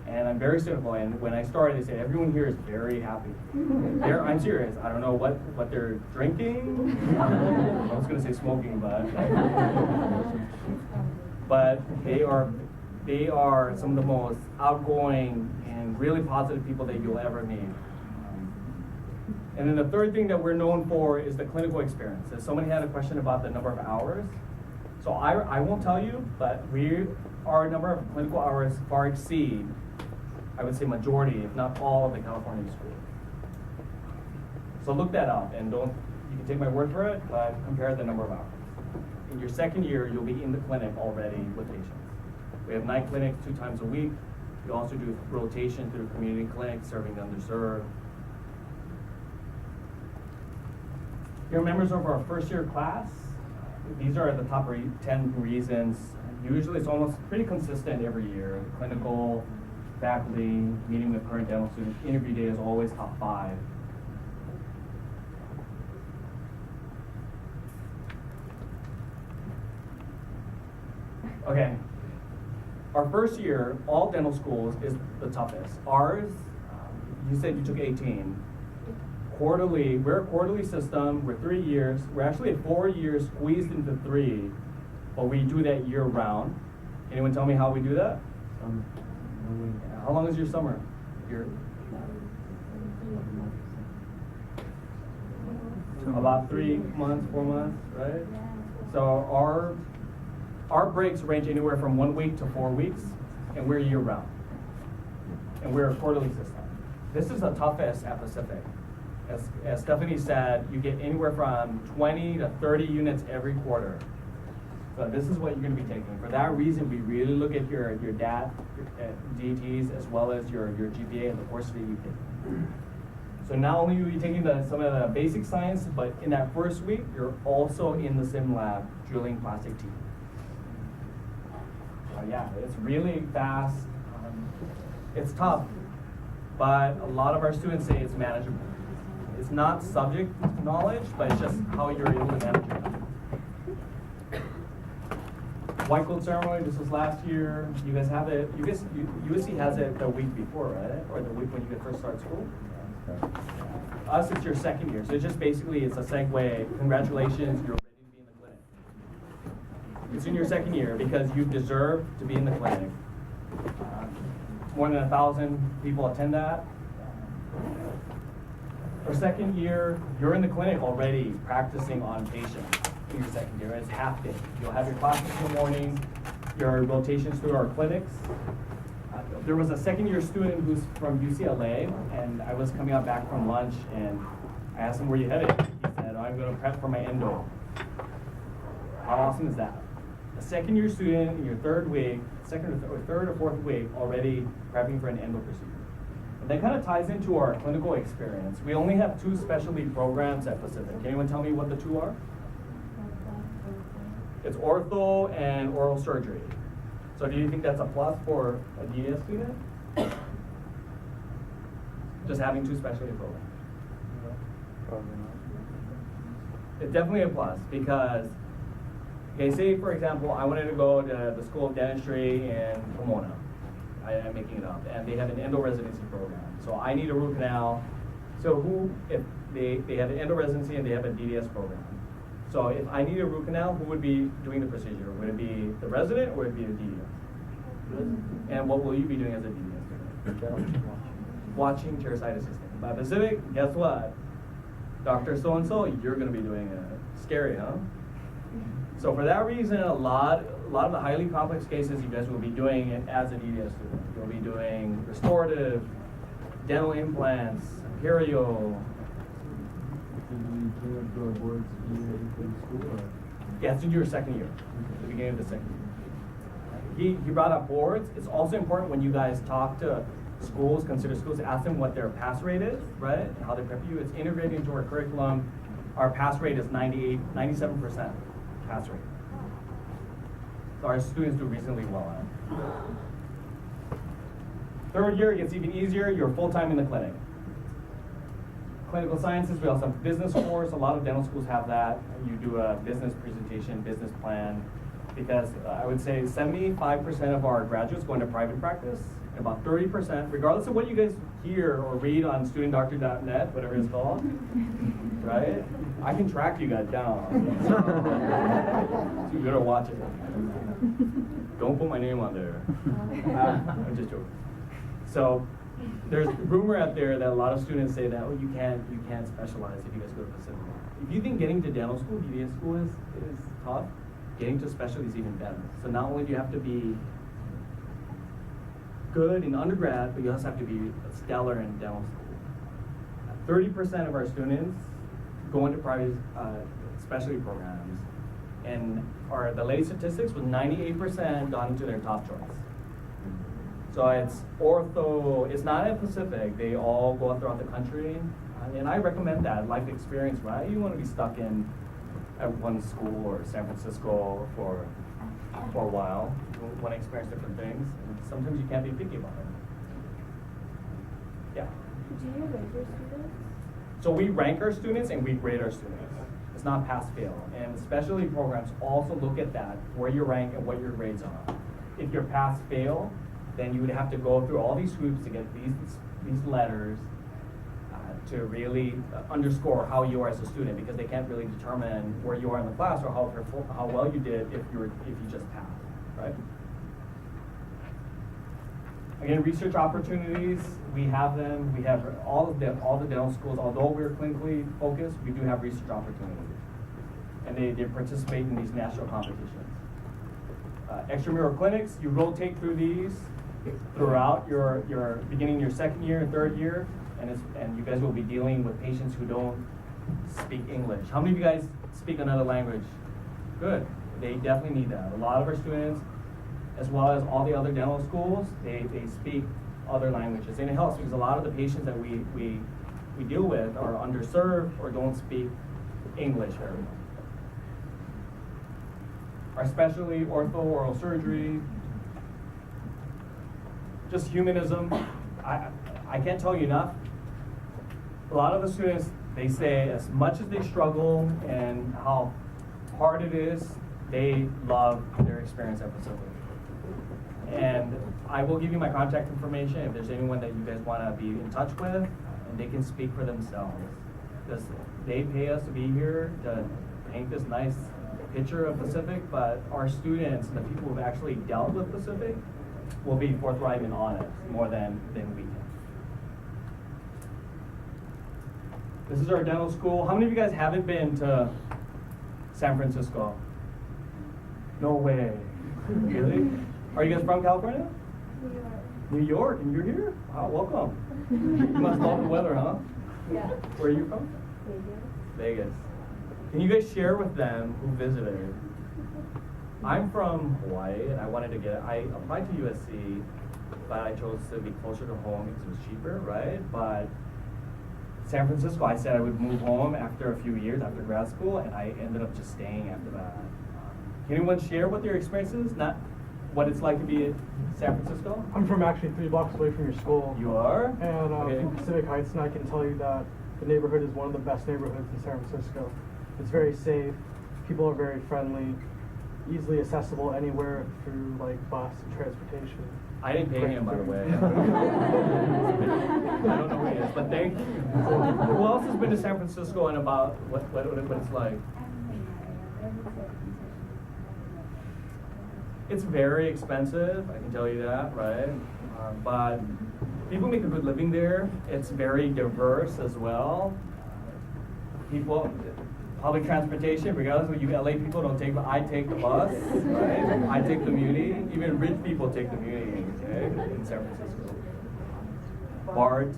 Speaker 7: And I'm very cynical, and when I started, they said everyone here is very happy. I'm serious. I don't know what they're drinking. I was gonna say smoking, but they are some of the most outgoing and really positive people that you'll ever meet. And then the third thing that we're known for is the clinical experience. If somebody had a question about the number of hours, so I won't tell you, but our number of clinical hours far exceed, I would say, majority, if not all, of the California schools. So look that up, and you can take my word for it, but compare the number of hours. In your second year, you'll be in the clinic already with patients. We have night clinics 2 times a week. We also do rotation through community clinics, serving the underserved. You're members of our first year class. These are the top 10 reasons. Usually it's almost pretty consistent every year. The clinical, faculty, meeting with current dental students, interview day is always top 5. Okay, our first year, all dental schools is the toughest. Ours, you said you took 18. Quarterly, we're a quarterly system, we're 3 years. We're actually 4 years squeezed into 3, but we do that year round. Anyone tell me how we do that? How long is your summer? About 3 months, 4 months, right? So our breaks range anywhere from 1 week to 4 weeks, and we're year round. And we're a quarterly system. This is the toughest at Pacific. As Stephanie said, you get anywhere from 20 to 30 units every quarter. So this is what you're going to be taking. For that reason, we really look at your DAT, DTs, as well as your GPA and the courses that you take. So not only are you taking some of the basic science, but in that first week, you're also in the sim lab drilling plastic teeth. Yeah, it's really fast. It's tough, but a lot of our students say it's manageable. It's not subject knowledge, but it's just how you're able to manage it. White coat ceremony, this was last year. You guys have it, USC has it the week before, right? Or the week when you first start school? Us, it's your second year. So it's just basically, it's a segue. Congratulations, you're ready to be in the clinic. It's in your second year because you deserve to be in the clinic. More than 1,000 people attend that. Our second year, you're in the clinic already practicing on patients in your second year. It's half day. You'll have your classes in the morning, your rotations through our clinics. There was a second year student who's from UCLA, and I was coming out back from lunch, and I asked him, where you headed? He said, I'm going to prep for my endo. How awesome is that? A second year student in your third or fourth week already prepping for an endo procedure. And that kind of ties into our clinical experience. We only have 2 specialty programs at Pacific. Can anyone tell me what the 2 are? It's ortho and oral surgery. So do you think that's a plus for a DDS student? Just having 2 specialty programs?
Speaker 4: Probably not.
Speaker 7: It's definitely a plus because, okay, say for example, I wanted to go to the School of Dentistry in Pomona. I'm making it up, and they have an endo residency program. So I need a root canal. So if they have an endo residency and they have a DDS program. So if I need a root canal, who would be doing the procedure? Would it be the resident or would it be the DDS? And what will you be doing as a DDS student? Watching chairside assistant. By Pacific, guess what? Dr. So-and-so, you're going to be doing it. Scary, huh? So for that reason, a lot of the highly complex cases, you guys will be doing it as a DDS student. You'll be doing restorative, dental implants, perio. Yeah, it's in your second year, the beginning of the second year. He brought up boards. It's also important when you guys talk to schools, consider schools, ask them what their pass rate is, right? And how they prep you. It's integrated into our curriculum. Our pass rate is 97% pass rate. So our students do reasonably well on it. Third year, it gets even easier. You're full-time in the clinic. Clinical sciences, we also have business course. A lot of dental schools have that. You do a business presentation, business plan, because I would say 75% of our graduates go into private practice, and about 30%, regardless of what you guys hear or read on studentdoctor.net, whatever it's called, right? I can track you guys down. So you better watch it. Don't put my name on there. I'm just joking. So there's rumor out there that a lot of students say that, oh, you can't specialize if you guys go to Pacific. If you think getting to dental school, DDS school is tough, getting to specialty is even better. So not only do you have to be good in undergrad, but you also have to be stellar in dental school. 30% of our students go into private specialty programs, and the latest statistics was 98% got into their top choice. So it's ortho, it's not at Pacific, they all go throughout the country, and I recommend that life experience, right? You want to be stuck at one school or San Francisco for a while. You want to experience different things, and sometimes you can't be picky about it. Yeah?
Speaker 11: Do you rate your students?
Speaker 7: So we rank our students and we grade our students. It's not pass-fail. And specialty programs also look at that, where you rank and what your grades are. If you're pass-fail, then you would have to go through all these hoops to get these letters to really underscore how you are as a student, because they can't really determine where you are in the class or how well you did if you just passed, right? Again, research opportunities, we have them. We have all the dental schools. Although we're clinically focused, we do have research opportunities, and they participate in these national competitions. Extramural clinics, you rotate through these throughout your beginning your second year and third year, and you guys will be dealing with patients who don't speak English. How many of you guys speak another language? Good. They definitely need that. A lot of our students, as well as all the other dental schools, they speak other languages, and it helps because a lot of the patients that we deal with are underserved or don't speak English very well. Our specialty, ortho, oral surgery, just humanism. I can't tell you enough. A lot of the students, they say as much as they struggle and how hard it is, they love their experience at Pacific. And I will give you my contact information if there's anyone that you guys want to be in touch with, and they can speak for themselves. Because they pay us to be here to paint this nice picture of Pacific, but our students and the people who've actually dealt with Pacific will be forthright and honest more than we can. This is our dental school. How many of you guys haven't been to San Francisco? No way. Really? Are you guys from California?
Speaker 11: New York.
Speaker 7: New York, and you're here? Wow, welcome. You must love the weather, huh?
Speaker 11: Yeah.
Speaker 7: Where are you from? Vegas. Can you guys share with them who visited? I'm from Hawaii, and I applied to USC, but I chose to be closer to home because it was cheaper, right? But San Francisco, I said I would move home after a few years, after grad school, and I ended up just staying after that. Can anyone share what their experience is? Not what it's like to be in San Francisco?
Speaker 13: I'm from actually 3 blocks away from your school.
Speaker 7: You are?
Speaker 13: And
Speaker 7: Okay.
Speaker 13: from Pacific Heights, and I can tell you that the neighborhood is one of the best neighborhoods in San Francisco. It's very safe, people are very friendly, easily accessible anywhere through like bus and transportation.
Speaker 7: I didn't pay him, by the way. I don't know who he is, but thank you. Who else has been to San Francisco and about what it's like? It's very expensive, I can tell you that, right? But people make a good living there. It's very diverse as well. People, public transportation, regardless of you LA people don't take, I take the bus, right? I take the Muni. Even rich people take the Muni, okay, in San Francisco. BART,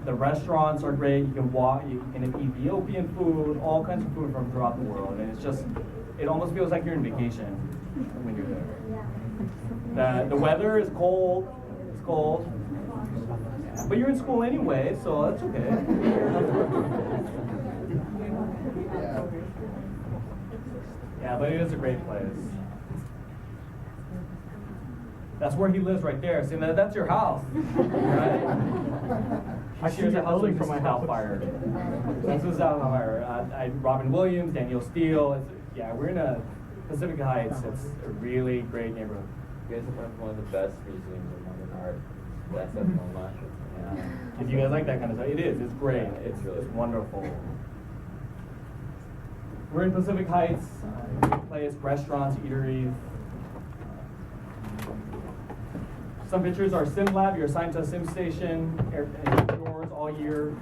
Speaker 7: the restaurants are great. You can walk, you can eat Ethiopian food, all kinds of food from throughout the world, and it's just, it almost feels like you're on vacation when you're there. The weather is cold. It's cold. But you're in school anyway, so that's okay. Yeah, but it is a great place. That's where he lives right there. See, that's your house, right?
Speaker 13: I
Speaker 7: He shares a house with Mrs. Doubtfire. That's Mrs. Doubtfire. Robin Williams, Daniel Steele. Yeah, we're in a Pacific Heights. It's a really great neighborhood.
Speaker 2: You guys have one of the best museums of modern art. That's at MoMA.
Speaker 7: Yeah. If you guys like that kind of stuff, it is. It's great. It's wonderful. We're in Pacific Heights. Great place, restaurants, eateries. Some pictures are sim lab. You're assigned to a sim station indoors all year.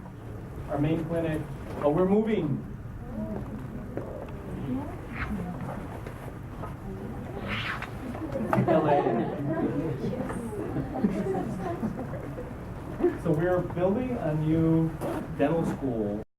Speaker 7: Our main clinic. We're moving. LA. So we're building a new dental school